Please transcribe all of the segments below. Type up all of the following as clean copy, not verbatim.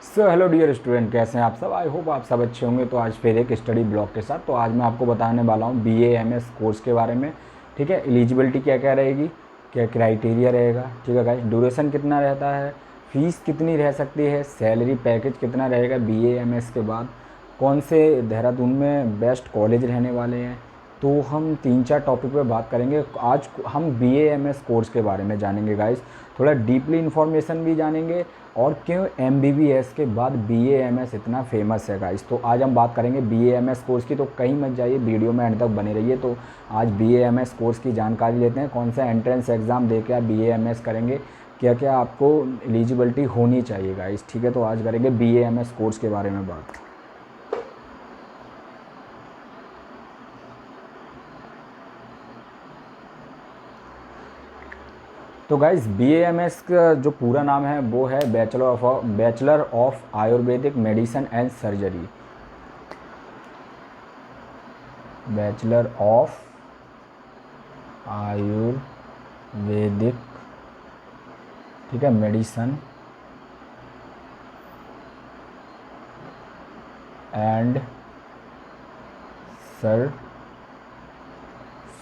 So hello dear student, कैसे हैं आप सब। आई होप आप सब अच्छे होंगे। तो आज फिर एक स्टडी ब्लॉग के साथ तो आज मैं आपको बताने वाला हूँ BA MS कोर्स के बारे में। ठीक है, एलिजिबिलिटी क्या क्या रहेगी, क्या क्राइटेरिया रहेगा। ठीक है गाइस, ड्यूरेशन कितना रहता है, फ़ीस कितनी रह सकती है, सैलरी पैकेज कितना रहेगा BA MS के बाद, कौन से देहरादून में बेस्ट कॉलेज रहने वाले हैं। तो हम 3-4 टॉपिक पे बात करेंगे। आज हम BA MS कोर्स के बारे में जानेंगे गाइस, थोड़ा डीपली इन्फॉर्मेशन भी जानेंगे और क्यों MBBS के बाद BA MS इतना फेमस है गाइस। तो आज हम बात करेंगे BA MS कोर्स की, तो कहीं मत जाइए, वीडियो में एंड तक बने रहिए। तो आज BA MS कोर्स की जानकारी लेते हैं, कौन सा एंट्रेंस एग्ज़ाम दे के आप BA MS करेंगे, क्या क्या आपको एलिजिबिलिटी होनी चाहिए गाइस। ठीक है, तो आज करेंगे BA MS कोर्स के बारे में बात। तो गाइस BA MS का जो पूरा नाम है वो है bachelor of Ayurvedic medicine and surgery. Bachelor of Ayurvedic, ठीक है, मेडिसिन एंड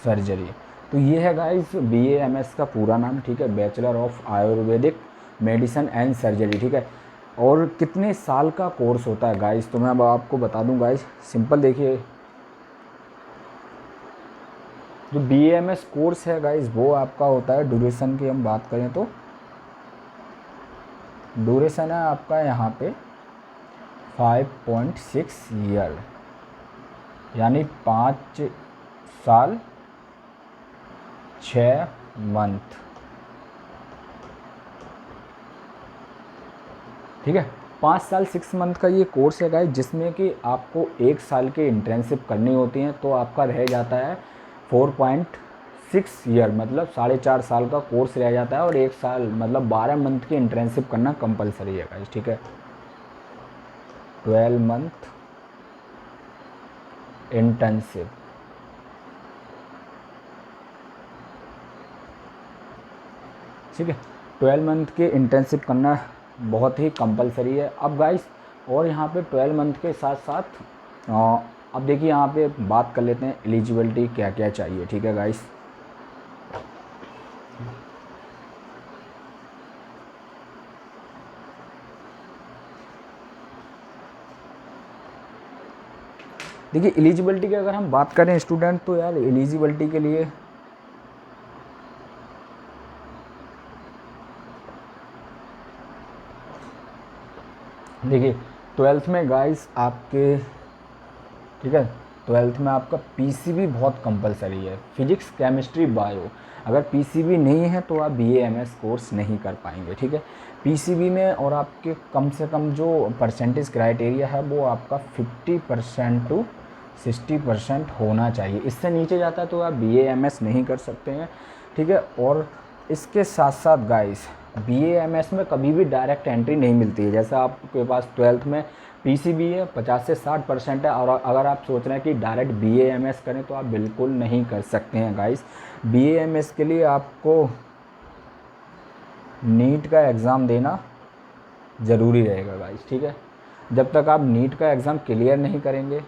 सर्जरी। तो ये है गाइस BA MS का पूरा नाम। ठीक है, bachelor of Ayurvedic medicine and surgery. ठीक है, और कितने साल का कोर्स होता है गाइस, तो मैं अब आपको बता दूं गाइस। सिंपल देखिए, जो BA MS कोर्स है गाइस वो आपका होता है, ड्यूरेशन की हम बात करें तो ड्यूरेशन है आपका यहाँ पे 5.6 ईयर, यानी 5 साल 6 मंथ। ठीक है, 5 साल 6 मंथ का ये कोर्स है गाइस, जिसमें कि आपको 1 साल की इंटर्नशिप करनी होती है। तो आपका रह जाता है 4.6 ईयर, मतलब 4.5 साल का कोर्स रह जाता है, और 1 साल मतलब 12 मंथ की इंटर्नशिप करना कंपलसरी है गाइस। ठीक है, 12 मंथ इंटर्नशिप। ठीक है, 12 मंथ की इंटर्नशिप करना बहुत ही कंपलसरी है। अब गाइस, और यहाँ पे 12 मंथ के साथ साथ अब देखिए यहाँ पे बात कर लेते हैं एलिजिबिलिटी क्या क्या चाहिए। ठीक है गाइस, देखिए एलिजिबिलिटी की अगर हम बात करें स्टूडेंट, तो यार एलिजिबिलिटी के लिए देखिए 12th में गाइस आपके, ठीक है, 12th में आपका PCB बहुत कंपलसरी है, फिजिक्स केमिस्ट्री बायो। अगर PCB नहीं है तो आप BA MS कोर्स नहीं कर पाएंगे। ठीक है, PCB में और आपके कम से कम जो परसेंटेज क्राइटेरिया है वो आपका 50% टू 60% होना चाहिए। इससे नीचे जाता है तो आप BA MS नहीं कर सकते हैं। ठीक है, और इसके साथ साथ गाइस BA MS में कभी भी डायरेक्ट एंट्री नहीं मिलती है। जैसे आपके पास 12th में PCB है, 50 से 60% है, और अगर आप सोच रहे हैं कि डायरेक्ट BA MS करें तो आप बिल्कुल नहीं कर सकते हैं गाइस। BA MS के लिए आपको नीट का एग्ज़ाम देना ज़रूरी रहेगा गाइस। ठीक है, जब तक आप नीट का एग्ज़ाम क्लियर नहीं करेंगे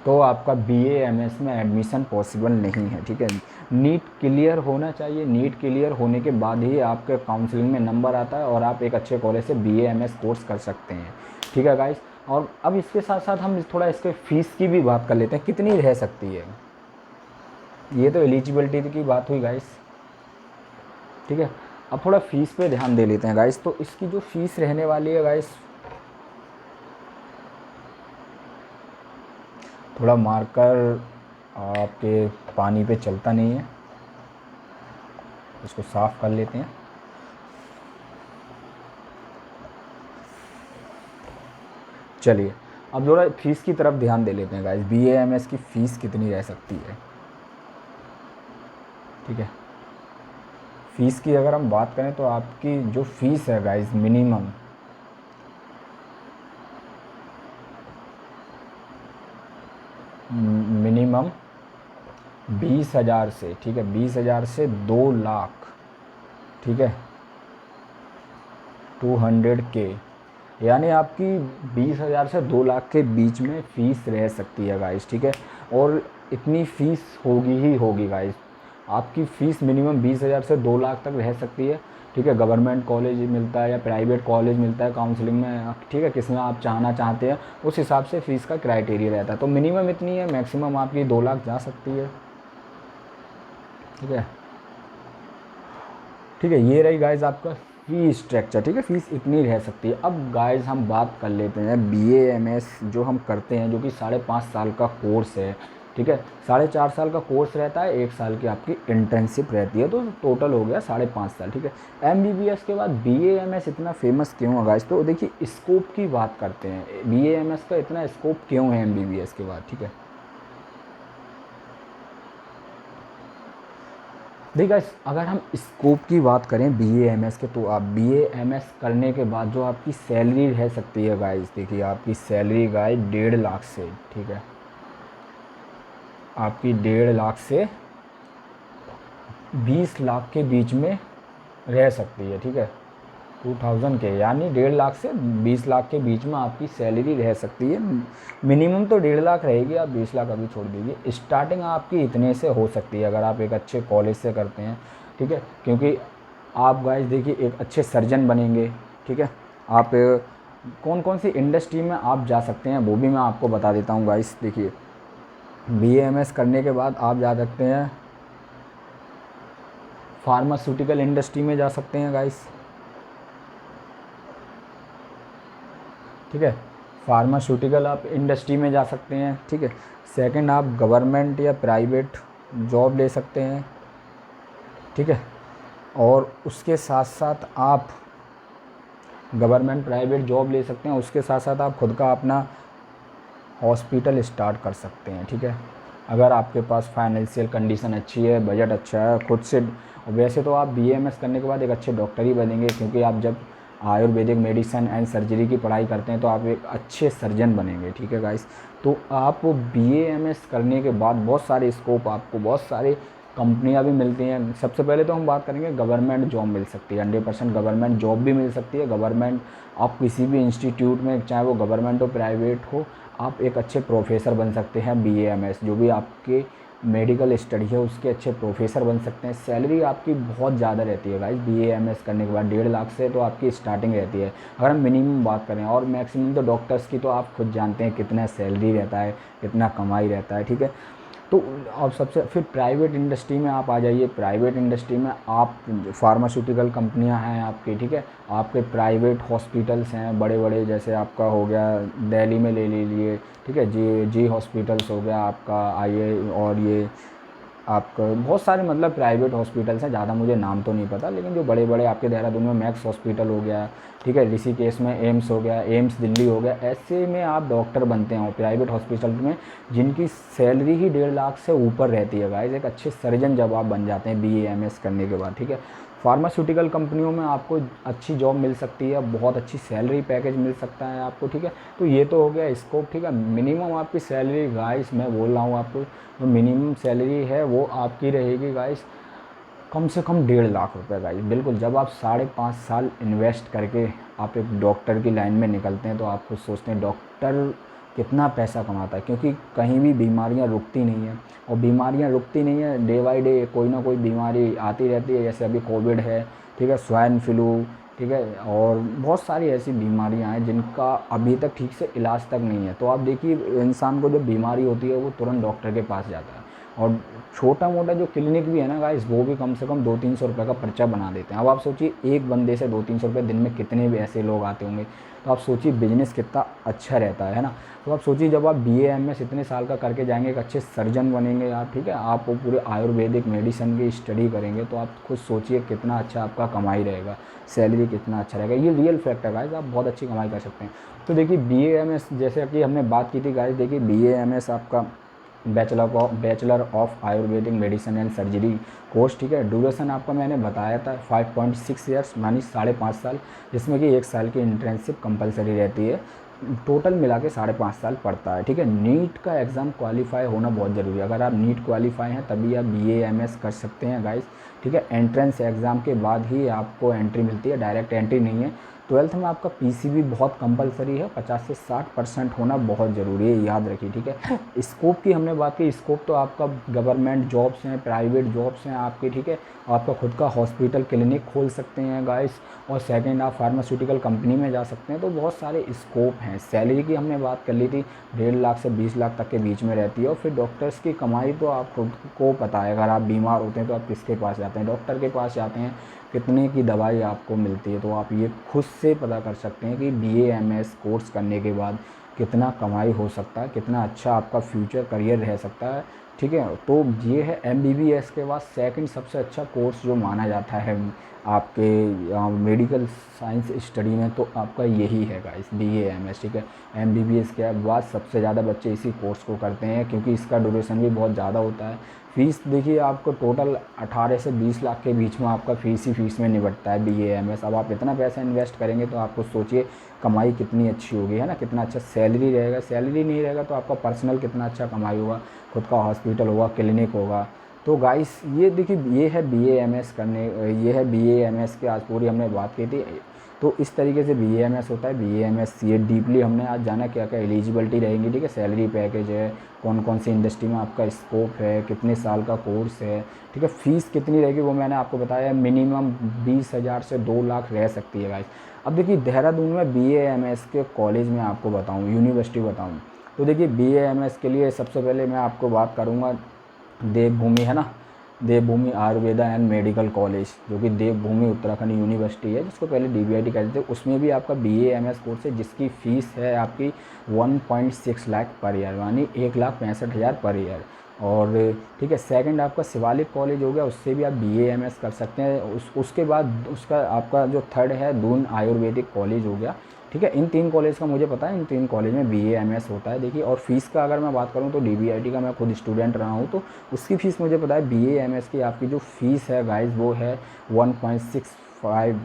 तो आपका BA MS में एडमिशन पॉसिबल नहीं है। ठीक है, नीट क्लियर होना चाहिए, नीट क्लियर होने के बाद ही आपके काउंसलिंग में नंबर आता है और आप एक अच्छे कॉलेज से BA MS कोर्स कर सकते हैं। ठीक है गाइस, और अब इसके साथ साथ हम थोड़ा इसके फ़ीस की भी बात कर लेते हैं, कितनी रह सकती है। ये तो एलिजिबिलिटी की बात हुई गाइस। ठीक है, अब थोड़ा फ़ीस पे ध्यान दे लेते हैं गाइस। तो इसकी जो फ़ीस रहने वाली है गाइस, थोड़ा मार्कर आपके पानी पे चलता नहीं है, इसको साफ़ कर लेते हैं। चलिए, अब थोड़ा फीस की तरफ ध्यान दे लेते हैं गाइस, BA MS की फ़ीस कितनी रह सकती है। ठीक है, फ़ीस की अगर हम बात करें तो आपकी जो फ़ीस है गाइस, मिनिमम 20,000 से, ठीक है, 20,000 से 2 लाख। ठीक है, 200K यानी आपकी 20,000 से 2 लाख के बीच में फ़ीस रह सकती है गाइस, ठीक है। और इतनी फ़ीस होगी ही होगी गाइस, आपकी फ़ीस मिनिमम 20,000 से 2 लाख तक रह सकती है, ठीक है। गवर्नमेंट कॉलेज मिलता है या प्राइवेट कॉलेज मिलता है काउंसलिंग में, ठीक है, किस में आप चाहना चाहते हैं उस हिसाब से फ़ीस का क्राइटेरिया रहता है। तो मिनिमम इतनी है, मैक्सिमम आपकी 2 लाख जा सकती है, ठीक है। ठीक है, ये रही गाइज आपका फ़ी स्ट्रक्चर, ठीक है, फ़ीस इतनी रह सकती है। अब गाइज हम बात कर लेते हैं BA MS जो हम करते हैं, जो कि 5.5 साल का कोर्स है, ठीक है। 4.5 साल का कोर्स रहता है, 1 साल की आपकी इंटर्नशिप रहती है, तो टोटल हो गया 5.5 साल, ठीक है। MBBS के बाद BA MS इतना फेमस क्यों है गाइज? तो देखिए स्कोप की बात करते हैं, BA MS का इतना स्कोप क्यों है MBBS के बाद, ठीक है। देखिए गाइस, अगर हम स्कोप की बात करें BA MS के, तो आप BA MS करने के बाद जो आपकी सैलरी रह सकती है गाइस, देखिए आपकी सैलरी गाइस 1.5 लाख से, ठीक है, आपकी 1.5 लाख से 20 लाख के बीच में रह सकती है, ठीक है। 2000 के, यानी 1.5 लाख से 20 लाख के बीच में आपकी सैलरी रह सकती है। मिनिमम तो 1.5 लाख रहेगी, आप 20 लाख अभी छोड़ दीजिए। स्टार्टिंग आपकी इतने से हो सकती है अगर आप एक अच्छे कॉलेज से करते हैं, ठीक है। क्योंकि आप गाइस देखिए एक अच्छे सर्जन बनेंगे, ठीक है। आप कौन कौन सी इंडस्ट्री में आप जा सकते हैं वो भी मैं आपको बता देता हूँ गाइस। देखिए BA MS करने के बाद आप जा सकते हैं फार्मास्यूटिकल इंडस्ट्री में जा सकते हैं गाइस, ठीक है। फार्मास्यूटिकल आप इंडस्ट्री में जा सकते हैं, ठीक है। सेकंड, आप गवर्नमेंट या प्राइवेट जॉब ले सकते हैं, ठीक है। और उसके साथ साथ आप गवर्नमेंट प्राइवेट जॉब ले सकते हैं, उसके साथ साथ आप खुद का अपना हॉस्पिटल स्टार्ट कर सकते हैं, ठीक है। अगर आपके पास फाइनेंशियल कंडीशन अच्छी है, बजट अच्छा है, खुद से। वैसे तो आप BA MS करने के बाद एक अच्छे डॉक्टर ही बनेंगे, क्योंकि आप जब आयुर्वेदिक मेडिसिन एंड सर्जरी की पढ़ाई करते हैं तो आप एक अच्छे सर्जन बनेंगे, ठीक है गाइस। तो आप BA MS करने के बाद बहुत सारे स्कोप, आपको बहुत सारे कंपनियां भी मिलती हैं। सबसे पहले तो हम बात करेंगे गवर्नमेंट जॉब मिल सकती है, 100% गवर्नमेंट जॉब भी मिल सकती है। गवर्नमेंट आप किसी भी इंस्टीट्यूट में, चाहे वो गवर्नमेंट हो प्राइवेट हो, आप एक अच्छे प्रोफेसर बन सकते हैं। BA MS जो भी आपके मेडिकल स्टडी है उसके अच्छे प्रोफेसर बन सकते हैं। सैलरी आपकी बहुत ज़्यादा रहती है गाइस, BA MS करने के बाद 1.5 लाख से तो आपकी स्टार्टिंग रहती है, अगर हम मिनिमम बात करें। और मैक्सिमम तो डॉक्टर्स की तो आप खुद जानते हैं कितना सैलरी रहता है, कितना कमाई रहता है, ठीक है। तो अब सबसे फिर प्राइवेट इंडस्ट्री में आप आ जाइए। प्राइवेट इंडस्ट्री में आप फार्मास्यूटिकल कंपनियां हैं आपकी, ठीक है। आपके प्राइवेट हॉस्पिटल्स हैं बड़े बड़े, जैसे आपका हो गया दिल्ली में ले लीजिए, ठीक है, जी हॉस्पिटल्स हो गया आपका, आइए। और ये आपका बहुत सारे मतलब प्राइवेट हॉस्पिटल्स हैं, ज़्यादा मुझे नाम तो नहीं पता, लेकिन जो बड़े बड़े आपके देहरादून में मैक्स हॉस्पिटल हो गया, ठीक है, ऋषिकेश में एम्स हो गया, एम्स दिल्ली हो गया, ऐसे में आप डॉक्टर बनते हैं प्राइवेट हॉस्पिटल में, जिनकी सैलरी ही 1.5 लाख से ऊपर रहती है गाइस। एक अच्छे सर्जन जब आप बन जाते हैं BA MS करने के बाद, ठीक है। फार्मास्यूटिकल कंपनियों में आपको अच्छी जॉब मिल सकती है, बहुत अच्छी सैलरी पैकेज मिल सकता है आपको, ठीक है। तो ये तो हो गया स्कोप, ठीक है। मिनिमम आपकी सैलरी गाइस, मैं बोल रहा हूँ आपको, जो मिनिमम सैलरी है वो आपकी रहेगी गाइस कम से कम 1.5 लाख रुपए गाइस। बिल्कुल, जब आप 5.5 साल इन्वेस्ट करके आप एक डॉक्टर की लाइन में निकलते हैं तो आप खुद सोचते हैं डॉक्टर कितना पैसा कमाता है, क्योंकि कहीं भी बीमारियां रुकती नहीं हैं। और बीमारियां रुकती नहीं है, डे बाई डे कोई ना कोई बीमारी आती रहती है, जैसे अभी कोविड है, ठीक है, स्वाइन फ्लू, ठीक है, और बहुत सारी ऐसी बीमारियां हैं जिनका अभी तक ठीक से इलाज तक नहीं है। तो आप देखिए इंसान को जब बीमारी होती है वो तुरंत डॉक्टर के पास जाता है। और छोटा मोटा जो क्लिनिक भी है ना गाइस, वो भी कम से कम 200-300 रुपये का पर्चा बना देते हैं। अब आप सोचिए एक बंदे से 200-300 रुपये दिन में कितने भी ऐसे लोग आते होंगे, तो आप सोचिए बिजनेस कितना अच्छा रहता है ना। तो आप सोचिए जब आप BA MS इतने साल का करके जाएंगे, एक अच्छे सर्जन बनेंगे आप, ठीक है, आप वो पूरे आयुर्वेदिक मेडिसिन की स्टडी करेंगे, तो आप खुद सोचिए कितना अच्छा आपका कमाई रहेगा, सैलरी कितना अच्छा रहेगा। ये रियल फैक्ट है गाइस, आप बहुत अच्छी कमाई कर सकते हैं। तो देखिए BA MS जैसे कि हमने बात की थी गाइस, देखिए BA MS आपका bachelor of Ayurvedic medicine and surgery course, ठीक है। ड्यूरेशन आपका मैंने बताया था 5.6 ईयर्स, यानी 5.5 साल, जिसमें कि 1 साल की इंटर्नशिप कंपलसरी रहती है। टोटल मिला के 5.5 साल पड़ता है, ठीक है। नीट का एग्ज़ाम क्वालिफाई होना बहुत ज़रूरी है। अगर आप नीट क्वालिफाई हैं तभी आप BA MS कर सकते हैं गाइस, ठीक है। एंट्रेंस एग्ज़ाम के बाद ही आपको एंट्री मिलती है, डायरेक्ट एंट्री नहीं है। ट्वेल्थ में आपका पीसीबी बहुत कंपलसरी है, 50 से 60% होना बहुत ज़रूरी है, याद रखिए, ठीक है। स्कोप की हमने बात की, स्कोप तो आपका गवर्नमेंट जॉब्स हैं, प्राइवेट जॉब्स हैं आपके, ठीक है। आपका खुद का हॉस्पिटल क्लिनिक खोल सकते हैं गाइस, और सेकंड आप फार्मास्यूटिकल कंपनी में जा सकते हैं, तो बहुत सारे स्कोप हैं। सैलरी की हमने बात कर ली थी, 1.5 लाख से 20 लाख तक के बीच में रहती है। और फिर डॉक्टर्स की कमाई तो आप खुद को पता है, अगर आप बीमार होते हैं तो आप किसके पास जाते हैं, डॉक्टर के पास जाते हैं, कितने की दवाई आपको मिलती है, तो आप ये खुद से पता कर सकते हैं कि BA-MS कोर्स करने के बाद कितना कमाई हो सकता है, कितना अच्छा आपका फ्यूचर करियर रह सकता है, ठीक है। तो ये है MBBS के बाद सेकंड सबसे अच्छा कोर्स जो माना जाता है आपके मेडिकल साइंस स्टडी में, तो आपका यही है गाइस, BA-MS, ठीक है। MBBS के बाद सबसे ज़्यादा बच्चे इसी कोर्स को करते हैं, क्योंकि इसका ड्यूरेशन भी बहुत ज़्यादा होता है। फ़ीस देखिए आपको टोटल 18 से 20 लाख के बीच में आपका फ़ीस ही फ़ीस में निपटता है BA-MS। अब आप इतना पैसा इन्वेस्ट करेंगे तो आपको सोचिए कमाई कितनी अच्छी होगी, है ना, कितना अच्छा सैलरी रहेगा। सैलरी नहीं रहेगा तो आपका पर्सनल कितना अच्छा कमाई होगा, खुद का हॉस्पिटल होगा, क्लिनिक होगा। तो गाइस ये देखिए, ये है BA-MS करने, ये है BA-MS की आज पूरी हमने बात की थी। तो इस तरीके से BA-MS होता है। BA-MS ये डीपली हमने आज जाना क्या क्या एलिजिबिलिटी रहेंगी, ठीक है, सैलरी पैकेज है, कौन कौन सी इंडस्ट्री में आपका स्कोप है, कितने साल का कोर्स है, ठीक है, फ़ीस कितनी रहेगी वो मैंने आपको बताया, मिनिमम 20,000 से 2 लाख रह सकती है गाइस। अब देखिए देहरादून में BA-MS के कॉलेज में आपको बताऊँ, यूनिवर्सिटी बताऊँ, तो देखिए BA-MS के लिए सबसे पहले मैं आपको बात करूँगा देवभूमि, है ना, देवभूमि आयुर्वेदा एंड मेडिकल कॉलेज, जो कि देवभूमि उत्तराखंड यूनिवर्सिटी है, जिसको पहले DBIT कहते थे। उसमें भी आपका BA-MS कोर्स है, जिसकी फ़ीस है आपकी 1.6 लाख पर ईयर, यानी 1,65,000 पर ईयर। और ठीक है, सेकंड आपका शिवालिक कॉलेज हो गया, उससे भी आप BA-MS कर सकते हैं। उसके बाद उसका आपका जो थर्ड है दून आयुर्वेदिक कॉलेज हो गया, ठीक है। इन 3 कॉलेज का मुझे पता है, इन 3 कॉलेज में BA-MS होता है। देखिए, और फ़ीस का अगर मैं बात करूँ तो DBIT का मैं खुद स्टूडेंट रहा हूँ, तो उसकी फ़ीस मुझे पता है। BA-MS की आपकी जो फ़ीस है गाइस वो है 1.65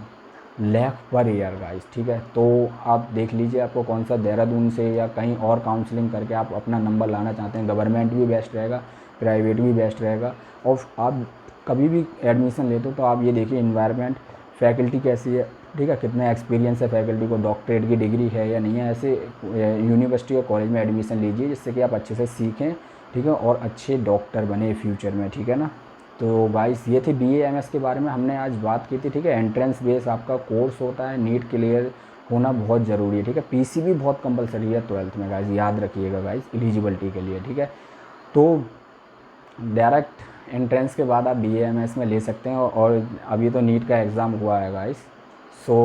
लाख पर ईयर गाइस, ठीक है। तो आप देख लीजिए आपको कौन सा देहरादून से या कहीं और काउंसलिंग करके आप अपना नंबर लाना चाहते हैं। गवर्नमेंट भी बेस्ट रहेगा, प्राइवेट भी बेस्ट रहेगा। और आप कभी भी एडमिशन लेते हो तो आप ये देखिए इन्वायरमेंट, फैकल्टी कैसी है, ठीक है, कितना एक्सपीरियंस है फैकल्टी को, डॉक्टरेट की डिग्री है या नहीं है। ऐसे यूनिवर्सिटी और कॉलेज में एडमिशन लीजिए जिससे कि आप अच्छे से सीखें, ठीक है, और अच्छे डॉक्टर बने फ्यूचर में, ठीक है ना। तो गाइस ये थी BA-MS के बारे में हमने आज बात की थी, ठीक है। एंट्रेंस बेस आपका कोर्स होता है, नीट क्लियर होना बहुत ज़रूरी है, ठीक है। PCB बहुत कंपलसरी है 12th में गाइस, याद रखिएगा गाइस, एलिजिबिलिटी के लिए, ठीक है। तो डायरेक्ट एंट्रेंस के बाद आप BA-MS में ले सकते हैं। और अभी तो नीट का एग्ज़ाम हुआ है गाइस। सो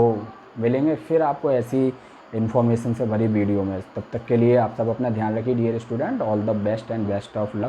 मिलेंगे फिर आपको ऐसी इन्फॉर्मेशन से भरी वीडियो में। तब तक के लिए आप सब अपना ध्यान रखिए dear student. All the best and best of luck.